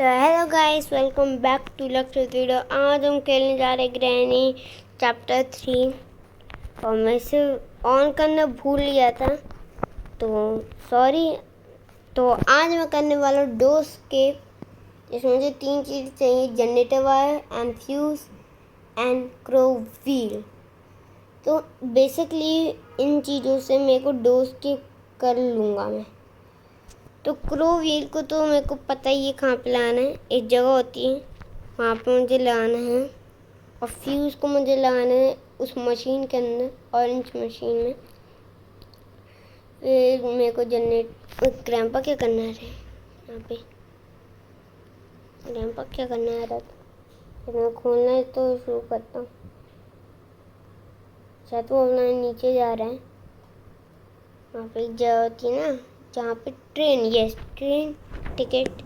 तो hello guys, welcome back to lecture video. आज हम खेलने जा रहे ग्रैनी चैप्टर 3 और मैं इसे ऑन करना भूल गया था, तो सॉरी। तो आज मैं करने वाला हूँ डोर एस्केप। इसमें मुझे 3 चीज़ चाहिए: generator wire and fuse and crow wheel. तो बेसिकली इन चीज़ों से मेरे को डोर एस्केप कर लूँगा मैं। तो क्रो व्हील को तो मेरे को पता ही है कहाँ पे लाना है। एक जगह होती है, वहाँ पे मुझे लगाना है। और फ्यूज़ को मुझे लगाना है उस मशीन के अंदर, ऑरेंज मशीन में। फिर मेरे को जनरेट ग्रैंपा क्या करना है यहाँ पे, ग्रैंपा क्या करना है फिर मैं खोलना है तो शुरू करता हूँ। शायद वो अपना नीचे जा रहा है। वहाँ पे एक जगह होती है ना जहाँ पे train, yes train ticket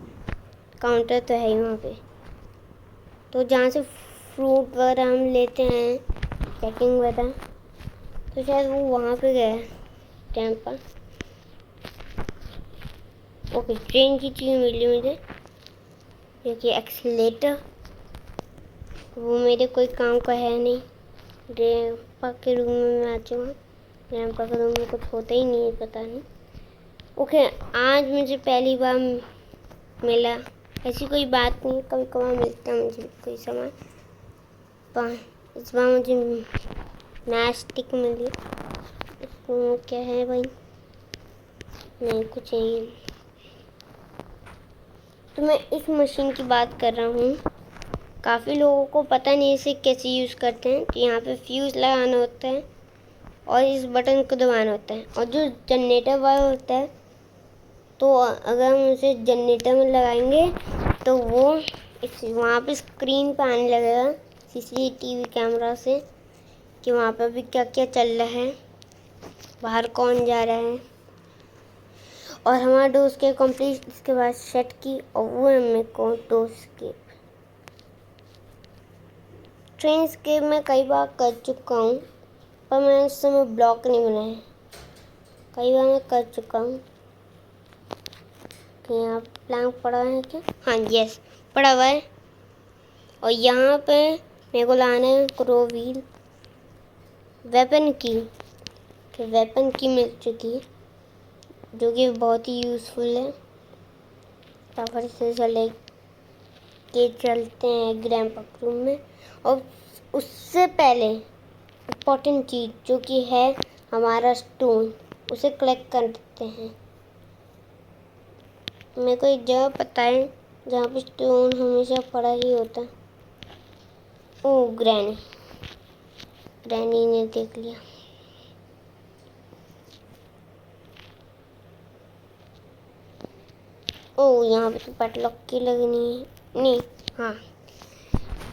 counter तो है ही वहाँ पे। तो जहाँ से फ्रूट वगैरह हम लेते हैं, पैकिंग वगैरह, तो शायद वो वहाँ पे गया है टाइम पर। ओके, ट्रेन की चीज़ मिली मुझे, जो कि एक्सीलेटर। वो मेरे कोई काम का है नहीं। ग्रैंपा के रूम में मैं आ चुका। ग्रैंपा के रूम में कुछ होता ही नहीं है, पता नहीं। ओके, आज मुझे पहली बार मिला। ऐसी कोई बात नहीं, कभी कभार मिलता है मुझे कोई सामान। इस बार मुझे नया स्टिक मिली। इसको क्या है भाई? नहीं कुछ नहीं। तो मैं इस मशीन की बात कर रहा हूँ। काफ़ी लोगों को पता नहीं इसे कैसे यूज़ करते हैं। कि यहाँ पे फ्यूज़ लगाना होता है और इस बटन को दबाना होता है। और जो जनरेटर वायर होता है, तो अगर हम उसे जनरेटर में लगाएंगे तो वो वहाँ पे स्क्रीन पे आने लगेगा सीसीटीवी कैमरा से कि वहाँ पर भी क्या क्या चल रहा है, बाहर कौन जा रहा है। और हमारा डोर एस्केप कंप्लीट इसके बाद सेट की, और वो है मेरे को डोर एस्केप। ट्रेन एस्केप मैं कई बार कर चुका हूँ, पर मैंने उस समय ब्लॉक नहीं बनाया। कई बार मैं कर चुका हूँ। कि यहाँ प्लैंक पड़ा है क्या? हाँ यस, पड़ा हुआ है। और यहाँ पे मेरे को लाना है क्रो व्हील। वेपन की मिल चुकी है, जो कि बहुत ही यूज़फुल है। फटाफट से चलते हैं ग्रैंपा के रूम में। और उससे पहले इम्पोर्टेंट चीज़ जो कि है हमारा स्टोन, उसे कलेक्ट कर देते हैं। मेरे को एक जगह पता है जहाँ पे स्टोन हमेशा पड़ा ही होता है। ओह, ग्रैनी ने देख लिया। ओह, यहाँ पे तो पैटलॉक की लगनी है। नहीं, हाँ,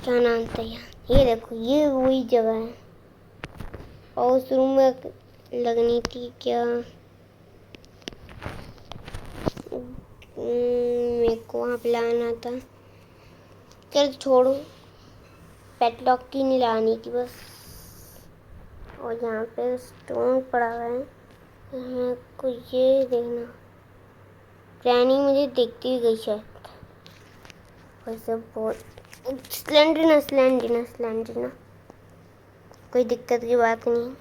क्या नाम था यहाँ? ये देखो, ये वही जगह है। और उस रूम में लगनी थी क्या? मेरे को वहाँ पे लाना था। चल छोड़ो, पैटलॉक की नहीं लानी थी बस। और यहाँ पे स्टोन पड़ा हुआ है। मेरे को ये देखना। ग्रैनी मुझे देखती ही गई शायद। वैसे बहुत स्लेंडरना कोई दिक्कत की बात नहीं।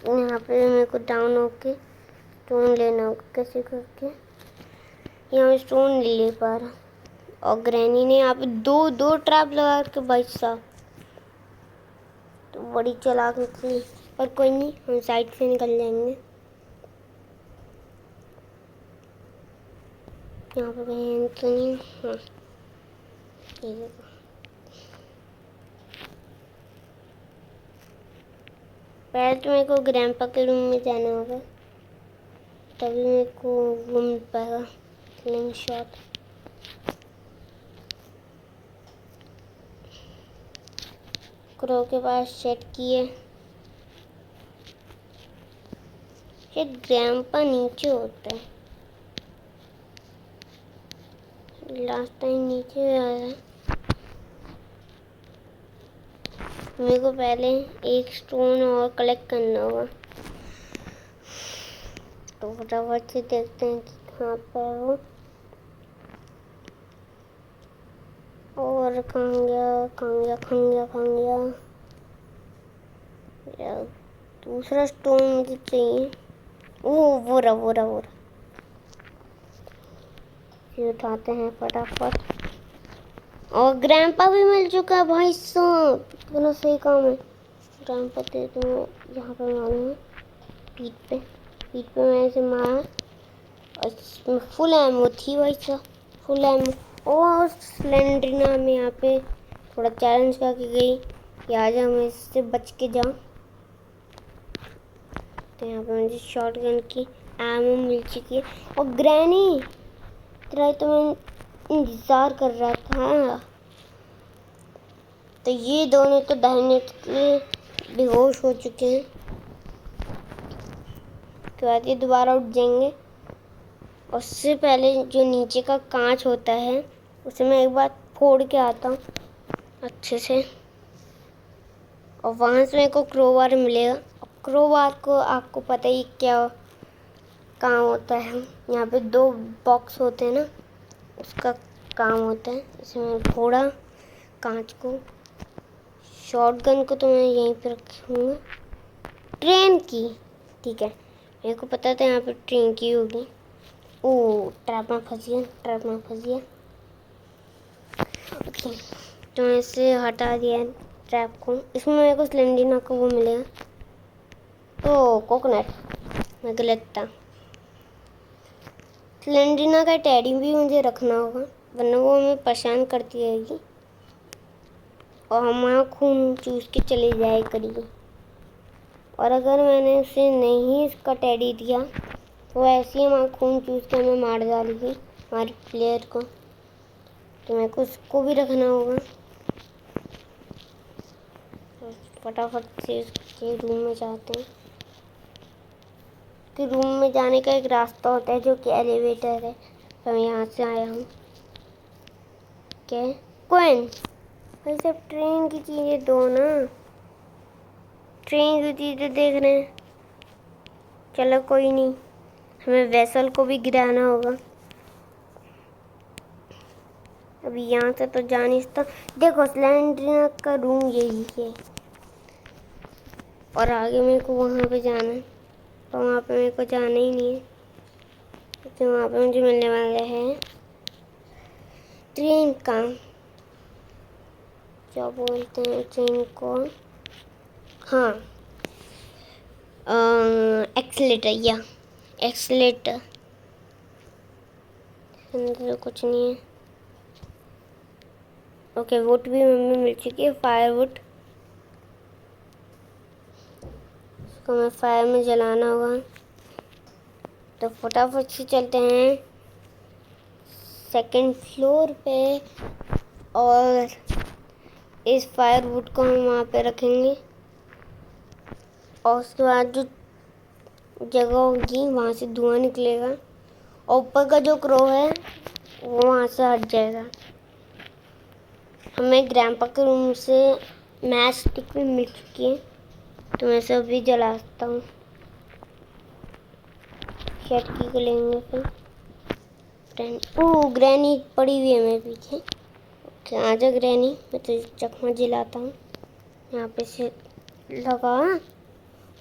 यहाँ पे मेरे को डाउन होके स्टोन लेना होगा कैसे करके। यहाँ मैं स्टोन नहीं ले पा रहा। और ग्रैनी ने यहाँ पे दो ट्रैप लगा के, भाई साहब तो बड़ी चालाक निकली। पर कोई नहीं, हम साइड से निकल जाएंगे। यहाँ पे कहीं तो नहीं। हाँ, ये देखो। पहले तो मेरे को ग्रैंपा के रूम में जाना होगा, तभी मेरे को वो मिल पाएगा स्लिंग शॉट। क्रो के पास सेट किए। ये ग्रैंपा नीचे होता है, लास्ट टाइम नीचे आया। मेरे को पहले एक स्टोन और कलेक्ट करना होगा। तो फटाफट से देखते हैं कि कहाँ पर है वो। और कहाँ गया कहाँ गया कहाँ गया कहाँ गया यार, दूसरा स्टोन मुझे चाहिए। ओह वो रहा। ये उठाते हैं फटाफट। और ग्रैंपा भी मिल चुका है भाई साहब, इतना सही काम है। ग्रैंपा दे तो यहाँ पे मारूंगा पीठ पे मैं इसे मारा और इसमें फुल एमो थी भाई साहब, फुल एमो। और स्लेंडरिना में यहाँ पे थोड़ा चैलेंज करके गई कि आज मैं इससे बच के जाऊँ। तो यहाँ पे मुझे शॉटगन की एमो मिल चुकी है। और ग्रैनी तेरा तो मैं इंतज़ार कर रहा था। तो ये दोनों तो दाहिने बेहोश हो चुके हैं। उसके बाद ये दोबारा उठ जाएंगे। उससे पहले जो नीचे का कांच होता है उसे मैं एक बार फोड़ के आता हूँ अच्छे से। और वहाँ से मेरे को क्रोबार मिलेगा। क्रोबार को आपको पता ही क्या काम होता है। यहाँ पे 2 बॉक्स होते हैं ना, उसका काम होता है। इसे मैं फोड़ा कांच को। शॉटगन को तो मैं यहीं पे रखूँगा। ट्रेन की ठीक है, मेरे को पता था यहाँ पे ट्रेन की होगी। ओह ट्रैप में फंस गया। ओके तो मैं इसे हटा दिया ट्रैप को। इसमें मेरे को स्लेंडरिना को वो मिलेगा। ओह कोकोनट, मैं गलत था। स्लेंडरिना का टेडी भी मुझे रखना होगा, वरना वो हमें परेशान करती रहेगी और हमारा खून चूस के चले जाए करेगी। और अगर मैंने उसे नहीं इसका टेडी दिया तो ऐसे ही हमारा खून चूस के हमें मार डालेगी हमारे प्लेयर को। तो मेरे को उसको भी रखना होगा। तो फटाफट से उसके रूम में जाते हैं। कि रूम में जाने का एक रास्ता होता है जो कि एलिवेटर है। तो मैं यहाँ से आया हूँ। क्या कॉइन भाई सब ट्रेन की चीज़ें दो ना, ट्रेन की चीज़ें देख रहे हैं। चलो कोई नहीं, हमें वेसल को भी गिराना होगा। अभी यहाँ से तो जा नहीं सकता। देखो स्लेंडरिना का रूम यही है और आगे मेरे को वहाँ पे जाना है। तो वहाँ पे मेरे को जाना ही नहीं है क्योंकि वहाँ पे मुझे मिलने वाला है ट्रेन का, क्या बोलते हैं ट्रेन को, हाँ एक्सीलेटर अंदर कुछ नहीं है। ओके वुड भी हमें मिल चुकी है, फायरवुड। इसको हमें फायर में जलाना होगा। तो फटाफट से चलते हैं 2nd फ्लोर पे और इस फायरवुड को हम वहाँ पे रखेंगे। और उसके बाद जो जगह होगी वहाँ से धुआं निकलेगा और ऊपर का जो क्रो है वो वहाँ से हट जाएगा। हमें ग्रैंपा के रूम से मैच स्टिक भी मिल चुकी है तो मैं सब भी जला सकता हूँ। शर्ट की को लेंगे फिर। ओह ग्रैनी पड़ी हुई है मेरे पीछे। ओके आजा ग्रैनी, मैं तो चकमा जलाता हूँ। यहाँ पे से लगा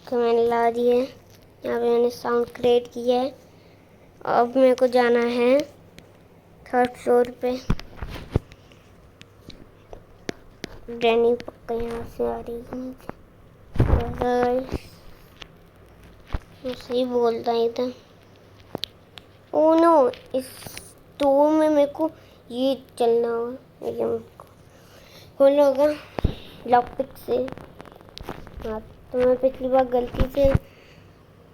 कि मैंने ला दिए। यहाँ पे मैंने साउंड क्रिएट किया है। अब मेरे को जाना है 3rd फ्लोर पे। ग्रैनी पक्का यहाँ से आ रही है मुझे। मैं सही बोलता ही था। ओह नो, इस स्टोर में मेरे को ये चलना होगा, ये मेरे को खोलना होगा लॉकपिक से। हाँ तो मैं पिछली बार गलती से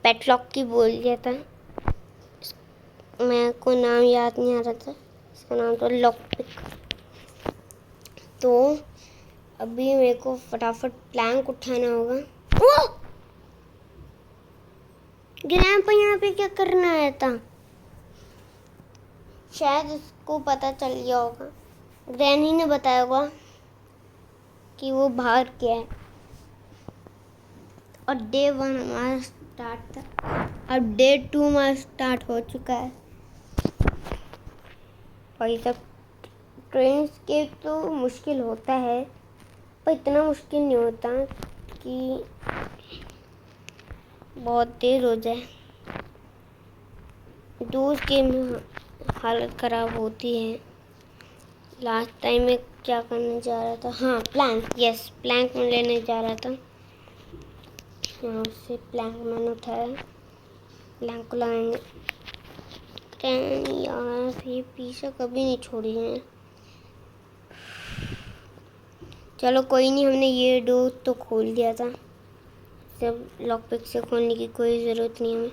पेटलॉक की बोल दिया था, मेरे को नाम याद नहीं आ रहा था। इसका नाम तो लॉकपिक। तो अभी मेरे को फटाफट प्लैंक उठाना होगा। ओह ग्रैंपा यहाँ पे क्या करना आया था? शायद उसको पता चल गया होगा, ग्रैनी ने बताया होगा कि वो बाहर क्या है। और डे 1 हमारा स्टार्ट था, अब डे 2 हमारा स्टार्ट हो चुका है। और ये सब ट्रेन एस्केप तो मुश्किल होता है, पर इतना मुश्किल नहीं होता कि बहुत देर हो जाए। दोस्त गेम में हालत ख़राब होती है। लास्ट टाइम मैं क्या करने जा रहा था, हाँ प्लैंक, यस प्लैंक में लेने जा रहा था। यहाँ से प्लैंक मैंने उठाया, प्लैंक को लगाएंगे। यार ये पीछे कभी नहीं छोड़ी है। चलो कोई नहीं, हमने ये डोर तो खोल दिया था, सब लॉक पिक से खोलने की कोई ज़रूरत नहीं हमें।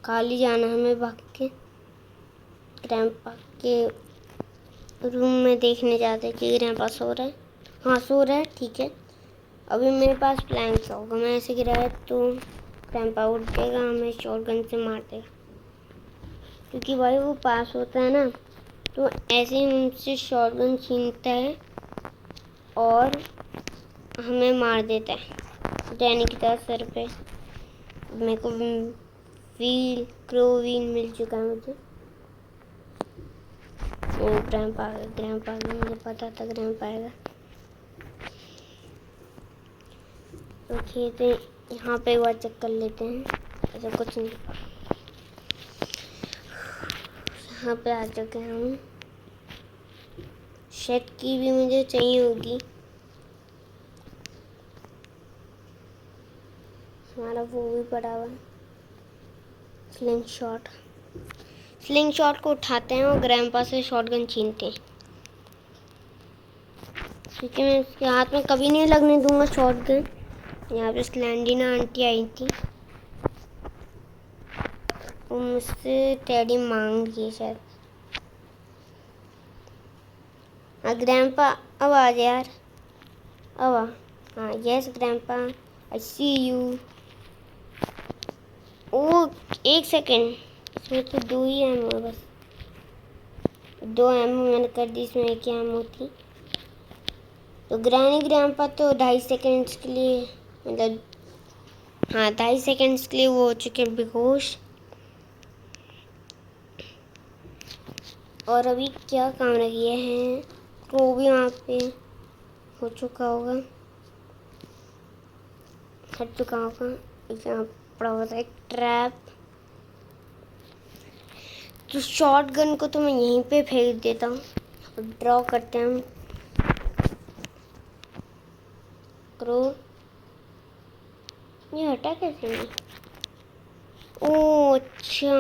खाली जाना हमें भाग के ग्रैंपा के रूम में देखने जाते हैं कि ग्रैंपा सो रहा है। हाँ सो रहा है, ठीक है। अभी मेरे पास प्लैंक होगा, मैं ऐसे गिराया तो ग्रैंपा उठ जाएगा, हमें शॉटगन से मार देगा। क्योंकि भाई वो पास होता है ना, तो ऐसे ही हमसे शॉटगन छीनता है और हमें मार देता है डैनी की तरह सर पे। मेरे को क्रोवीन मिल चुका है मुझे। ग्रैंपा मुझे पता था ग्रैंपा आएगा। ओके तो यहाँ पे एक बार चेक कर लेते हैं, ऐसा कुछ नहीं। यहाँ पे आ चुके हैं हम। शेड की भी मुझे चाहिए होगी। हमारा वो भी पड़ा हुआ है स्लिंग शॉट को उठाते हैं और ग्रैंपा से शॉटगन छीनते हैं, क्योंकि मैं इसके हाथ में कभी नहीं लगने दूंगा शॉटगन। यहाँ पे स्लैंडिना आंटी आई थी, वो मुझसे टेडी मांग रही है शायद। हाँ ग्रैंपा अब आ जा यार, अब आ। हाँ yes grandpa, I see you. ओ एक सेकेंड, इसमें तो 2 ही एमओ है बस। 2 एमओ मैंने कर दी, इसमें 1 ही एमओ थी। तो ग्रैंपा तो 2.5 सेकेंड्स के लिए, मतलब हाँ 2.5 सेकेंड्स के लिए वो हो चुके हैं बेहोश। और अभी क्या काम रह गया है, वो भी वहाँ पे हो चुका होगा, हट चुका होगा। यहाँ पड़ा हुआ था एक ट्रैप, तो शॉटगन को तो मैं यहीं पे फेंक देता हूँ। ड्रॉ करते हैं हम। क्रो ये हटा कैसे नहीं? ओह अच्छा,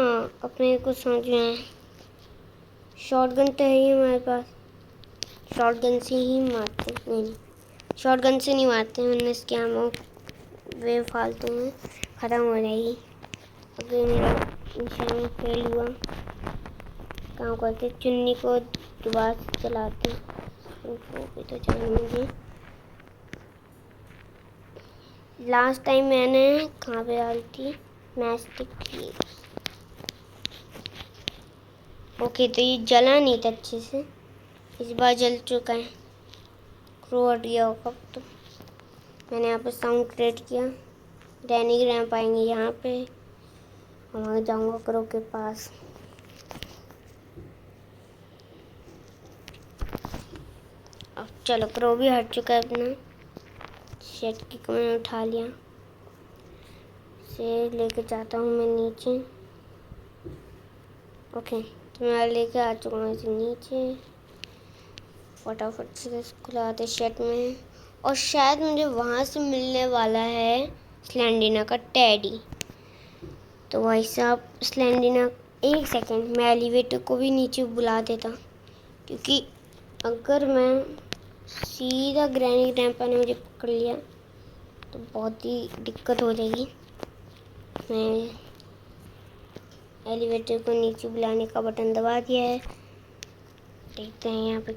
अपने को समझ में आया। शॉटगन तो है ही हमारे पास, शॉटगन से ही मारते। नहीं शॉटगन से नहीं मारते, वरना इसके आमो वे फालतू में ख़त्म हो जाएगी। अगर मेरा निशान फेल हुआ, काम करते चुन्नी को दोबारा से चलाते, उनको भी तो चलाने मुझे। लास्ट टाइम मैंने कहाँ पे डाली थी, मैस्टिक की। ओके तो ये जला नहीं था अच्छे से, इस बार जल चुका है। क्रो हट गया होगा तो मैंने यहाँ पे साउंड क्रिएट किया। डैनी ग्रैंप आएंगे यहाँ पे, मैं जाऊँगा क्रो के पास। अब चलो क्रो भी हट चुका है अपना, शेड की को मैंने उठा लिया, से लेके जाता हूँ मैं नीचे। ओके तो मैं लेके आ चुका हूँ इसे नीचे। फटाफट से इसको लगाते शेड में, और शायद मुझे वहाँ से मिलने वाला है स्लैंडिना का टेडी। तो भाई साहब स्लैंडिना, एक सेकेंड मैं एलिवेटर को भी नीचे बुला देता, क्योंकि अगर मैं सीधा ग्रैनी ग्रैंपा ने मुझे पकड़ लिया तो बहुत ही दिक्कत हो जाएगी। मैं एलिवेटर को नीचे बुलाने का बटन दबा दिया है, देखते हैं यहाँ पे।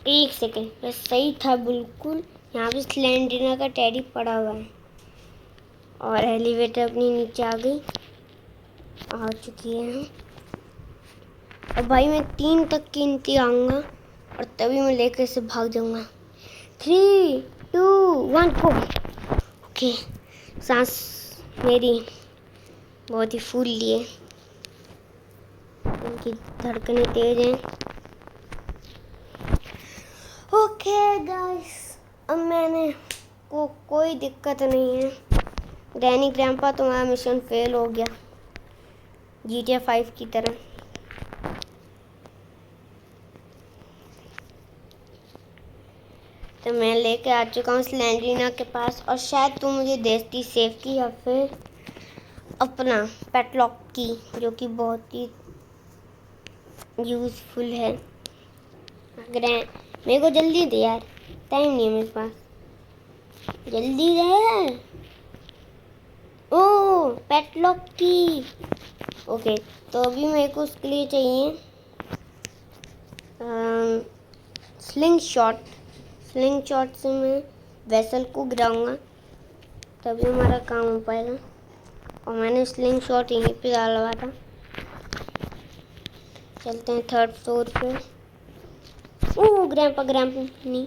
एक सेकेंड बस, सही था बिल्कुल। यहाँ पे स्लैंडिना का टेडी पड़ा हुआ है और एलिवेटर अपनी नीचे आ चुकी है। और भाई मैं 3 तक गिनती आऊँगा और तभी मैं लेकर से भाग जाऊँगा। 3 2 1 गो। ओके सांस मेरी बहुत ही फूल लिए, उनकी धड़कनें तेज हैं। ओके गाइस, अब मैंने को कोई दिक्कत नहीं है। ग्रैनी ग्रैंपा तुम्हारा मिशन फेल हो गया GTA 5 की तरह। तो मैं लेके आ चुका हूँ स्लेंड्रीना के पास, और शायद तू मुझे देती सेफ की या फिर अपना पेटलॉक की, जो कि बहुत ही यूज़फुल है। मेरे को जल्दी दे यार, टाइम नहीं है मेरे पास, जल्दी दे यार। ओह पेटलॉक की, ओके। तो अभी मेरे को उसके लिए चाहिए स्लिंग शॉट से मैं वेसल को गिराऊंगा, तभी हमारा काम हो पाएगा। और मैंने स्लिंग शॉट यहीं पे डाला हुआ था। चलते हैं 3rd फ्लोर पे। ओह ग्रैंपा नहीं,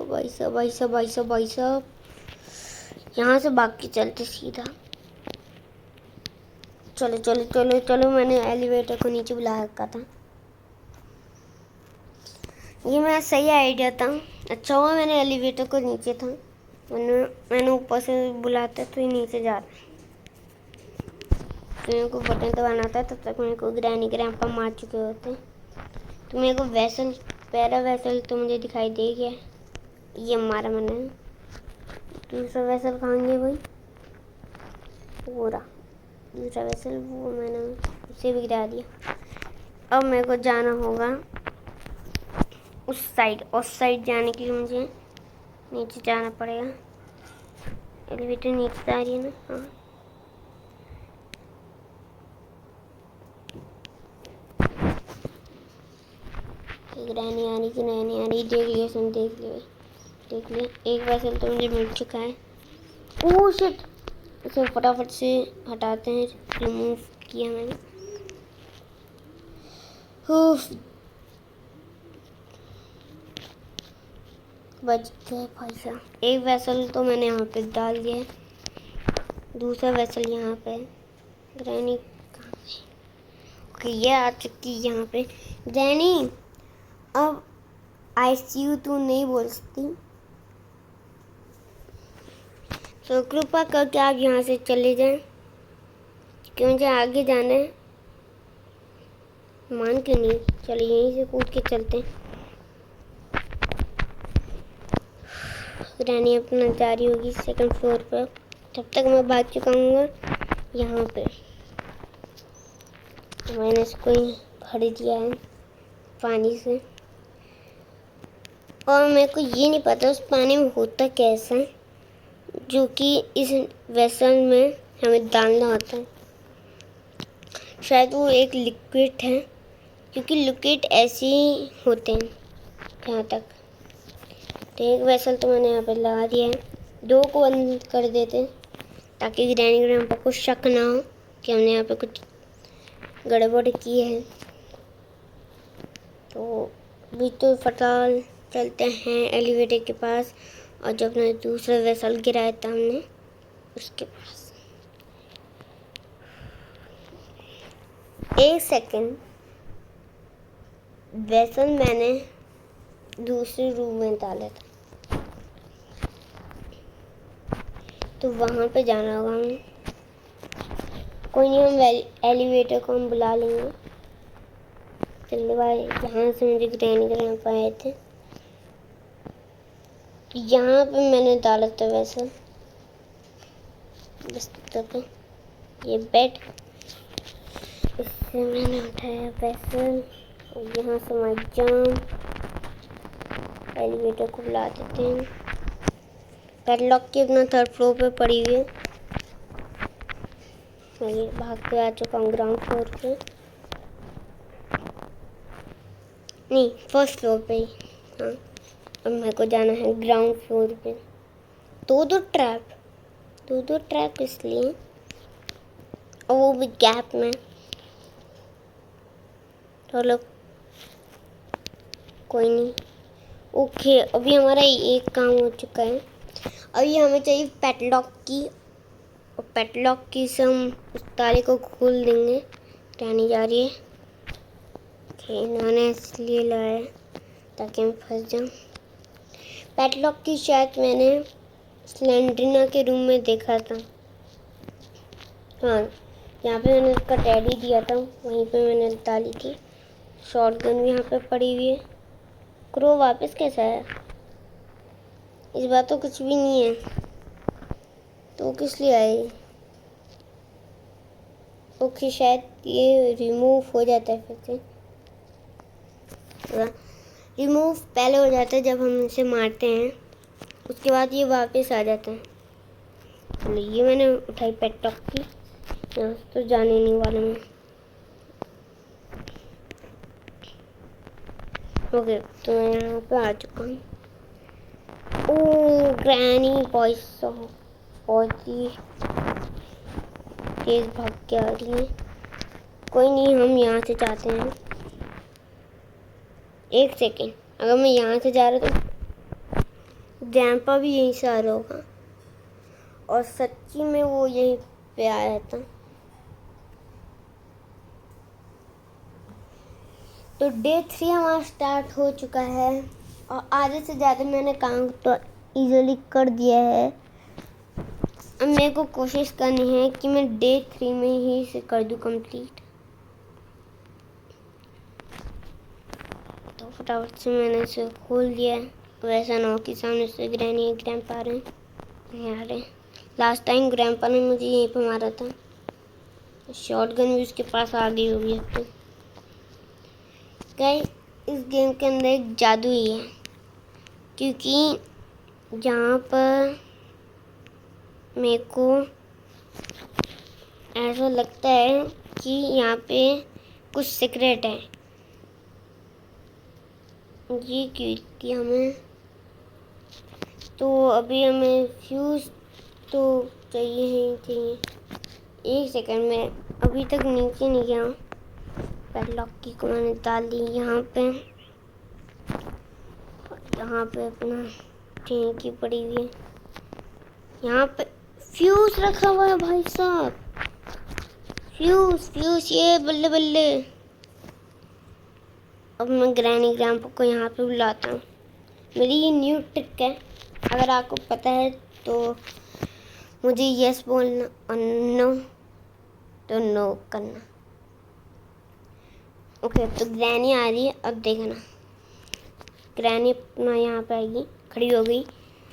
भाई साहब यहाँ से भाग के चलते सीधा। चलो, मैंने एलिवेटर को नीचे बुला रखा था। ये मेरा सही आइडिया था। अच्छा हुआ मैंने एलिवेटर को नीचे था, मैंने ऊपर से बुलाता तो ये नीचे जा रहा। तो मेरे को बटन दबाना था, तब तक मेरे को ग्रैनी ग्रैंपा मार चुके होते। तो मेरे को पैरा वेसल तो मुझे दिखाई दे गया, ये मारा मैंने। दूसरा वेसल कहाँ गया भाई? वो रहा दूसरा वेसल, वो मैंने उसे भी गिरा दिया। अब मेरे को जाना होगा उस साइड जाने के लिए मुझे नीचे जाना पड़ेगा। एलिवेटर नीचे आ रही है ना? हाँ। ग्रैनी आ रही कि नहीं आ रही, देख लिया। एक वेसल तो मुझे मिल चुका है। ओह शिट, इसे फटाफट से हटाते हैं। रिमूव किया मैंने। बच गए भाई साहब। एक वेसल तो मैंने यहाँ पे डाल दिया है, दूसरा वेसल यहाँ पे। ग्रैनी कहाँ गई? ओके ये आ चुकी यहाँ पे। ग्रैनी अब ICU तू नहीं बोल सकती, तो कृपा करके आप यहाँ से चले जाएं, क्यों मुझे आगे जाना है। मान क्यों नहीं? चलो यहीं से कूद के चलते हैं। ग्रैनी अपना जारी होगी 2nd फ्लोर पर, तब तक मैं भाग चुका हूँ यहाँ पे। मैंने इसको भर दिया है पानी से, और मेरे को ये नहीं पता उस पानी में होता कैसा है, जो कि इस वेसल में हमें डालना होता है। शायद वो एक लिक्विड है, क्योंकि लिक्विड ऐसे ही होते हैं यहाँ तक। तो एक वेसल तो मैंने यहाँ पे लगा दिया है, 2 को बंद कर देते ताकि ग्रैनी ग्रैंपा को शक ना हो कि हमने यहाँ पे कुछ गड़बड़ की है। तो अभी तो फटाफट चलते हैं एलिवेटर के पास, और जब मैंने दूसरा वेसल गिराया था हमने उसके पास। 1 सेकेंड, वेसल मैंने दूसरे रूम में डाला था, तो वहाँ पे जाना होगा हमें। कोई नहीं, हम एलिवेटर को हम बुला लेंगे। चलिए भाई, जहाँ से मुझे ग्रैनी ग्रैंपा आए थे यहाँ पे मैंने डाला था वेसल बिस्तर पे। ये बेड, इससे मैंने उठाया वेसल, और यहाँ से मैं एलिवेटर को बुला देते हैं। पेडलॉक की अपना 3rd फ्लोर पे पड़ी हुई है। मैं ये भाग के आ चुका हूँ ग्राउंड फ्लोर पे, नहीं 1st फ्लोर पे ही। हाँ, अब मेरे को जाना है ग्राउंड फ्लोर पे। दो ट्रैप इसलिए, और वो भी गैप में। चलो कोई नहीं। ओके अभी हमारा एक काम हो चुका है। अभी हमें चाहिए पेटलॉक की, और पेटलॉक की से हम उस ताले को खोल देंगे। रानी जा रही है, इन्होंने इसलिए लाया ताकि हम फंस जाऊँ। पैडलॉक की शायद मैंने स्लेंड्रीना के रूम में देखा था। हाँ, यहाँ पे मैंने उसका टेडी दिया था, वहीं पे मैंने डाली थी। शॉटगन भी यहाँ पे पड़ी हुई है। क्रो वापस कैसे आया? इस बार तो कुछ भी नहीं है, तो किस लिए आई? ओके, शायद ये रिमूव हो जाता है फिर से। रिमूव पहले हो जाता है जब हम इसे मारते हैं, उसके बाद ये वापस आ जाता है। ये मैंने उठाई पैडलॉक की, यहाँ तो जाने नहीं वाला मैं। ओके, तो मैं यहाँ पे आ चुका हूँ। ओह, ग्रैनी पैसा बहुत ही तेज भाग के आ रही है। कोई नहीं, हम यहाँ से जाते हैं। एक सेकेंड, अगर मैं यहाँ से जा रहा तो ग्रैंपा भी यहीं से आ रहा होगा, और सच्ची में वो यहीं पे आया था। तो डे 3 हमारा स्टार्ट हो चुका है, और आधे से ज़्यादा मैंने काम तो इजीली कर दिया है। अब मेरे को कोशिश करनी है कि मैं डे 3 में ही इसे कर दूँ कंप्लीट। तो फटाफट से मैंने इसे खोल दिया है। वैसा ना हो कि सामने से ग्रैनी ग्रैंपा आ रहे हैं, आ रहे हैं। लास्ट टाइम ग्रैंपा ने मुझे यहीं पर मारा था। शॉटगन भी उसके पास आ गई होगी अब तो। गाइस, इस गेम के अंदर एक जादू ही है, क्योंकि जहाँ पर मेरे को ऐसा लगता है कि यहाँ पे कुछ सीक्रेट है। ये क्यों किया हमें? तो अभी हमें फ्यूज तो चाहिए ही चाहिए। एक सेकंड में, अभी तक नीचे नहीं गया। पैडलॉक की को मैंने डाल दी यहाँ पे। यहाँ पे अपना ट्रेन की पड़ी हुई है। यहाँ पे फ्यूज रखा हुआ है भाई साहब। फ्यूज ये बल्ले बल्ले। अब मैं ग्रैनी ग्रैंपा को यहाँ पे बुलाता हूँ। मेरी ये न्यू ट्रिक है, अगर आपको पता है तो मुझे यस बोलना और नो तो नो करना। ओके, तो ग्रैनी आ रही है, अब देखना। ग्रैनी अपना यहाँ पे आएगी, खड़ी हो गई।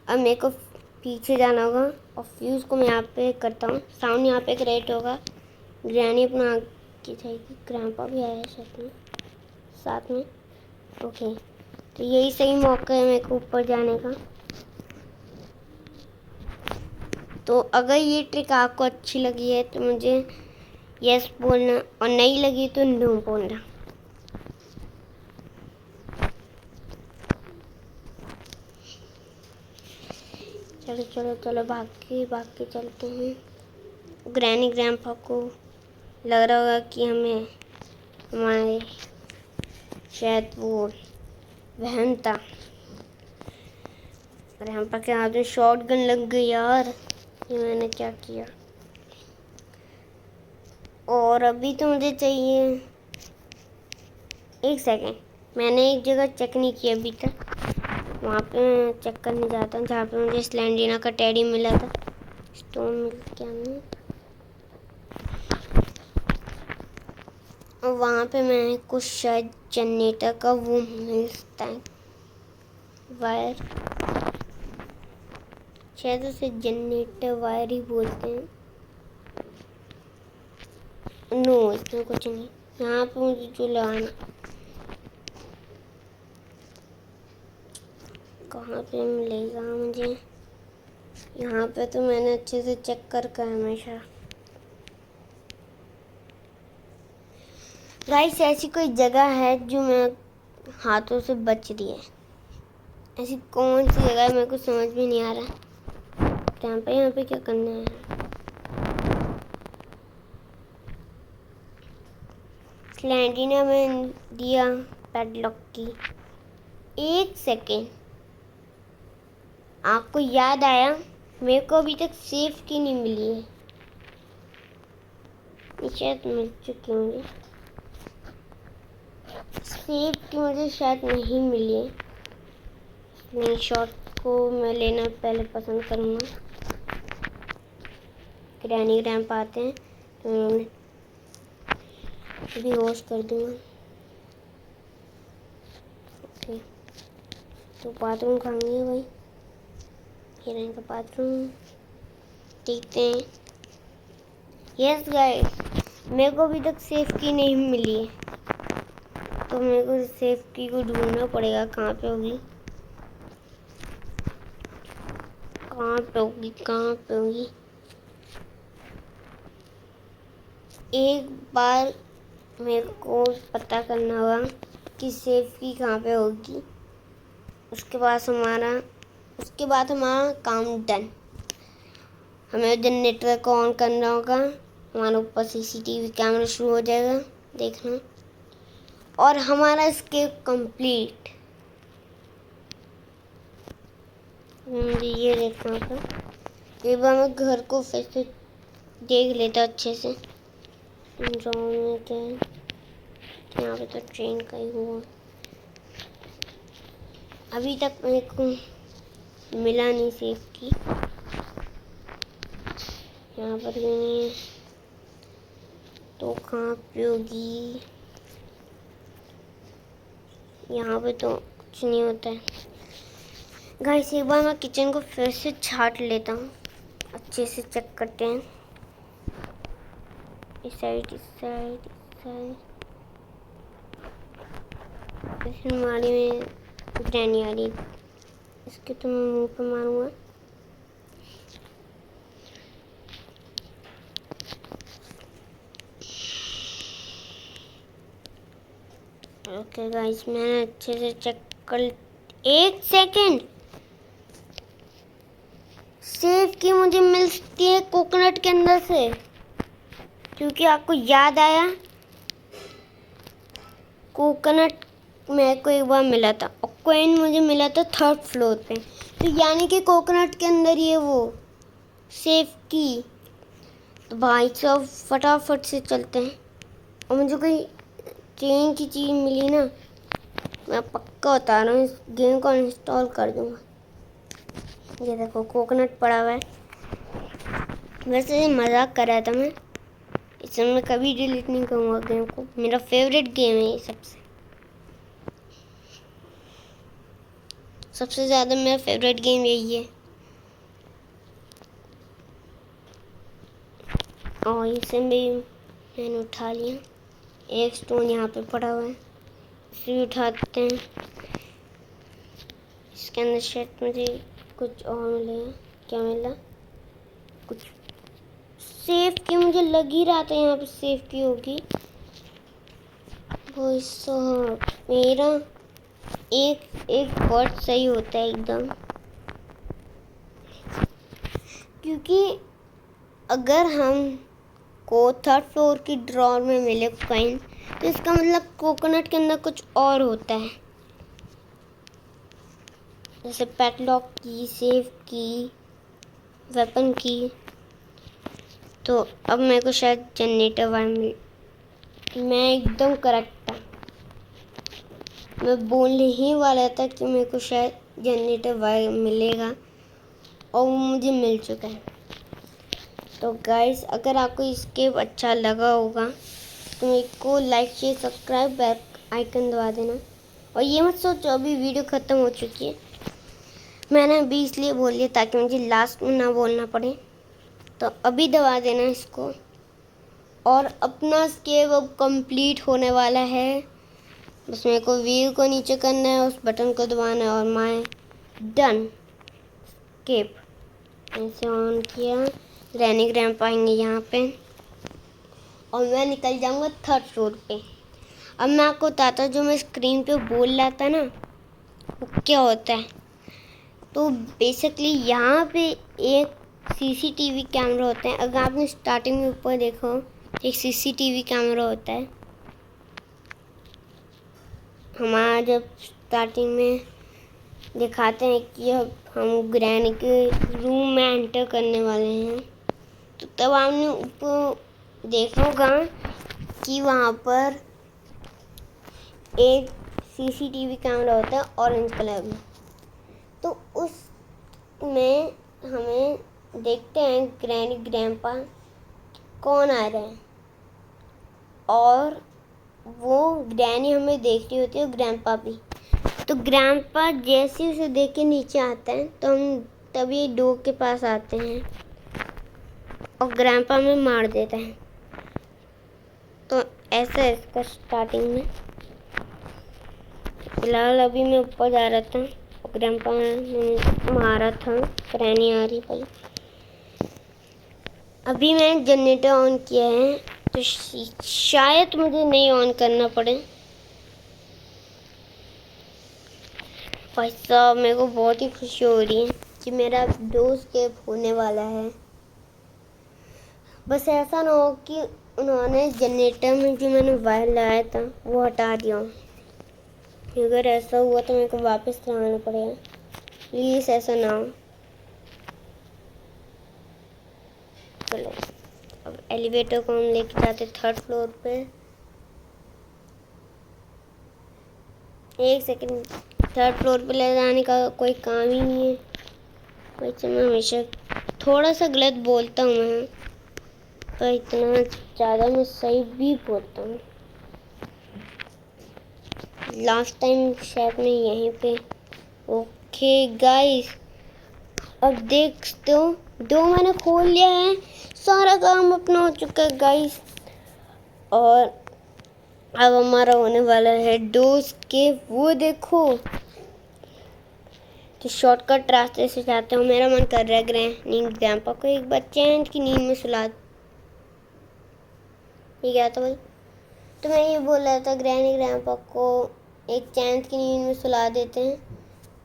अब मेरे को पीछे जाना होगा, और फ्यूज़ को मैं यहाँ पे करता हूँ। साउंड यहाँ पे क्रिएट होगा। ग्रैनी अपना आगे जाएगी। ग्रैंपा भी आया है साथ में। ओके, तो यही सही मौका है मेरे को ऊपर जाने का। तो अगर ये ट्रिक आपको अच्छी लगी है तो मुझे यस बोलना, और नहीं लगी तो नो बोलना। चलो चलो चलो, भाग के चलते हैं। ग्रैनी ग्रैंपा को लग रहा होगा कि हमें हमारे शायद वो बहन था। ग्रैंपा के हाथ में शॉटगन लग गई यार, ये मैंने क्या किया। और अभी तो मुझे चाहिए, एक सेकेंड, मैंने एक जगह चेक नहीं किया अभी तक। वहाँ पे मैं चेक करने जाता हूँ जहाँ पे मुझे स्लेंड्रीना का टेडी मिला था। स्टोन मिल क्या नहीं, और वहाँ पे मैं कुछ शायद जनरेटर का वो मिलता है वायर, शायद उसे जनरेटर वायर ही बोलते हैं। नो, इसमें कुछ नहीं। यहाँ पे मुझे जो लगाना, कहाँ पे मिलेगा मुझे? यहाँ पे तो मैंने अच्छे से चेक करके हमेशा। गाइस, ऐसी कोई जगह है जो मैं हाथों से बच रही है। ऐसी कौन सी जगह है मेरे को समझ भी नहीं आ रहा। यहाँ पे क्या करना है? स्लेंड्रीना में दिया पैडलॉक की। एक सेकेंड, आपको याद आया मेरे को अभी तक सेफ की नहीं मिली है। शायद मिल चुकी होंगी। सेब की मुझे शायद नहीं मिली है। नहीं, शॉट को मैं लेना पहले पसंद करूँगा। ग्रैनी रैंप आते हैं तो मैं उन्हें भी होस्ट कर दूँगा। ओके, तो बाथरूम कहाँ है भाई? ये रहेगा बाथरूम, देखते हैं। यस गाइस, मेरे को अभी तक सेफ की नहीं मिली है, तो मेरे को सेफ की को ढूंढना पड़ेगा। कहाँ पे होगी, कहाँ पे होगी, कहाँ पे होगी? एक बार मेरे को पता करना होगा कि सेफ की कहाँ पे होगी। उसके बाद हमारा काम डन। हमें जनरेटर को ऑन करना होगा, हमारे ऊपर सीसीटीवी कैमरा शुरू हो जाएगा देखना, और हमारा एस्केप कंप्लीट। मुझे ये देखना होगा। एक बार मैं घर को फिर से देख लेता अच्छे से। में क्या है? यहाँ पे तो ट्रेन का ही हुआ। अभी तक मेरे को मिला नहीं सेफ की। यहाँ पर भी नहीं है, तो कहाँ पे होगी? यहाँ पे तो कुछ नहीं होता है। गाइस, एक बार मैं किचन को फिर से छाट लेता हूँ, अच्छे से चेक करते हैं। इस साइड, इस साइड, इस साइड। इस अलमारी में ग्रैनी आ रही, इसके तो मैं मुँह पे मारूंगा। ओके गाइस, मैंने अच्छे से चेक कर। एक सेकेंड, सेफ की मुझे मिलती है कोकोनट के अंदर से, क्योंकि आपको याद आया कोकोनट मेरे को एक बार मिला था और कॉइन मुझे मिला था 3rd फ्लोर पे। तो यानी कि कोकोनट के अंदर ये वो सेफ की। तो भाई साहब फटाफट से चलते हैं, और मुझे कोई ट्रेन की चीज़ मिली ना, मैं पक्का बता रहा हूँ इस गेम को इंस्टॉल कर दूँगा। ये देखो कोकोनट पड़ा हुआ है। वैसे मजाक कर रहा था मैं, इसे मैं कभी डिलीट नहीं करूँगा गेम को। मेरा फेवरेट गेम है ये, सबसे ज़्यादा मेरा फेवरेट गेम यही है। और इसे भी मैंने उठा लिया। एक स्टोन यहाँ पे पड़ा हुआ है, इसे भी उठाते हैं। इसके अंदर शायद मुझे कुछ और मिलेगा। क्या मिला? कुछ सेफ की मुझे लग ही रहा था यहाँ पे सेफ की होगी। वो सब मेरा एक वर्ड सही होता है एकदम, क्योंकि अगर हम को 3rd फ्लोर की ड्रॉर में मिले कॉइन, तो इसका मतलब कोकोनट के अंदर कुछ और होता है, जैसे पैडलॉक की, सेफ की, वेपन की। तो अब मेरे को शायद जनरेटर वायर मिल, मैं एकदम करेक्ट था। मैं बोलने ही वाला था कि मेरे को शायद जनरेटर वायर मिलेगा, और वो मुझे मिल चुका है। तो गाइस, अगर आपको स्केप अच्छा लगा होगा तो मेरे को like, share, subscribe, bell icon दबा देना। और ये मत सोचो अभी वीडियो ख़त्म हो चुकी है, मैंने अभी इसलिए बोल लिया ताकि मुझे लास्ट में ना बोलना पड़े। तो अभी दबा देना इसको, और अपना स्केप अब कंप्लीट होने वाला है। बस मेरे को व्हील को नीचे करना है, उस बटन को दबाना है, और माय डन स्केप ऐसे ऑन किया। ग्रैनी रैंप आएंगे यहाँ पे, और मैं निकल जाऊँगा 3rd फ्लोर पे। अब मैं आपको बताता हूँ, जो मैं स्क्रीन पे बोल रहा था ना, वो क्या होता है। तो बेसिकली यहाँ पे एक सीसीटीवी कैमरा होता है। अगर आपने स्टार्टिंग में ऊपर देखो, एक सीसीटीवी कैमरा होता है। हमारा जब स्टार्टिंग में दिखाते हैं कि अब हम ग्रैनी के रूम में एंटर करने वाले हैं, तो तब आपने ऊपर देखा होगा कि वहाँ पर एक सीसीटीवी कैमरा होता है ऑरेंज कलर में, तो उसमें हमें देखते हैं ग्रैनी ग्रैंपा कौन आ रहे हैं, और वो ग्रैनी हमें देख रही होती है, ग्रैंपा भी। तो ग्रैंपा जैसे उसे देख के नीचे आता है तो हम तभी डोर के पास आते हैं और ग्रैंपा में मार देता है। तो ऐसा है इसका स्टार्टिंग में। फिलहाल अभी मैं ऊपर जा रहा था और ग्रैंपा ने मारा था, ग्रैनी आ रही भाई। अभी मैंने जनरेटर ऑन किया है तो शायद मुझे नहीं ऑन करना पड़े। भाई साहब मेरे को बहुत ही खुशी हो रही है कि मेरा डोर स्केप होने वाला है। बस ऐसा ना हो कि उन्होंने जनरेटर में जो मैंने वायर लगाया था वो हटा दिया। अगर ऐसा हुआ तो मेरे को वापस लगाना पड़ेगा, प्लीज़ ऐसा ना हो। चलो अब एलिवेटर को हम लेके जाते 3rd फ्लोर पे। एक सेकंड, 3rd फ्लोर पे ले जाने का कोई काम ही नहीं है। वैसे मैं हमेशा थोड़ा सा गलत बोलता हूँ मैं, पर इतना ज़्यादा मैं सही भी बोलता हूँ। लास्ट टाइम शायद मैं यहीं पे। ओके गाइस, अब देखते हो 2 मैंने खोल लिया है, सारा काम अपना हो चुका है गाइस। और अब हमारा होने वाला है डोर के, वो देखो। तो शॉर्टकट रास्ते से जाते हो। मेरा मन कर रहा है ग्रैनी ग्रैंपा को एक बार चैन की नींद में सुला। ये क्या था भाई? तो मैं ये बोल रहा था ग्रैनी ग्रैंपा को एक चैन की नींद में सुला देते हैं।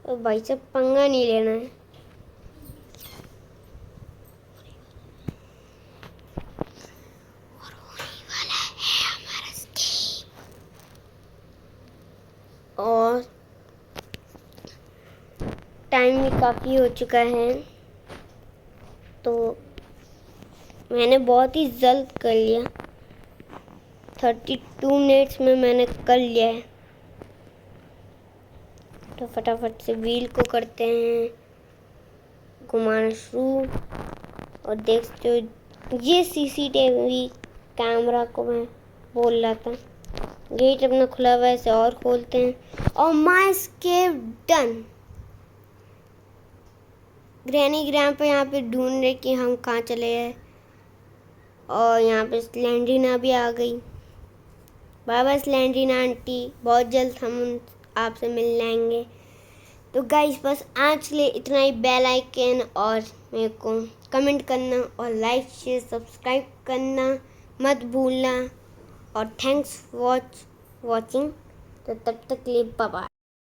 तो भाई से पंगा नहीं लेना है। और टाइम भी काफ़ी हो चुका है, तो मैंने बहुत ही जल्द कर लिया। 32 मिनट्स में मैंने कर लिया है। तो फटाफट से व्हील को करते हैं घुमाना शुरू। और देखते हो ये सीसीटीवी कैमरा को मैं बोल रहा था, गेट अपना खुला हुआ है, इसे और खोलते हैं और my escape done. Granny grandpa यहाँ पे ढूंढ रहे कि हम कहाँ चले हैं, और यहाँ पे स्लेंड्रीना भी आ गई। बाय बाय स्लेंड्रीना आंटी, बहुत जल्द हम आपसे मिल लेंगे। तो गाइस बस आज के लिए इतना ही। बेल आइकन और मेरे को कमेंट करना और लाइक शेयर सब्सक्राइब करना मत भूलना। और थैंक्स वॉचिंग। तो तब तक के लिए बाय बाय।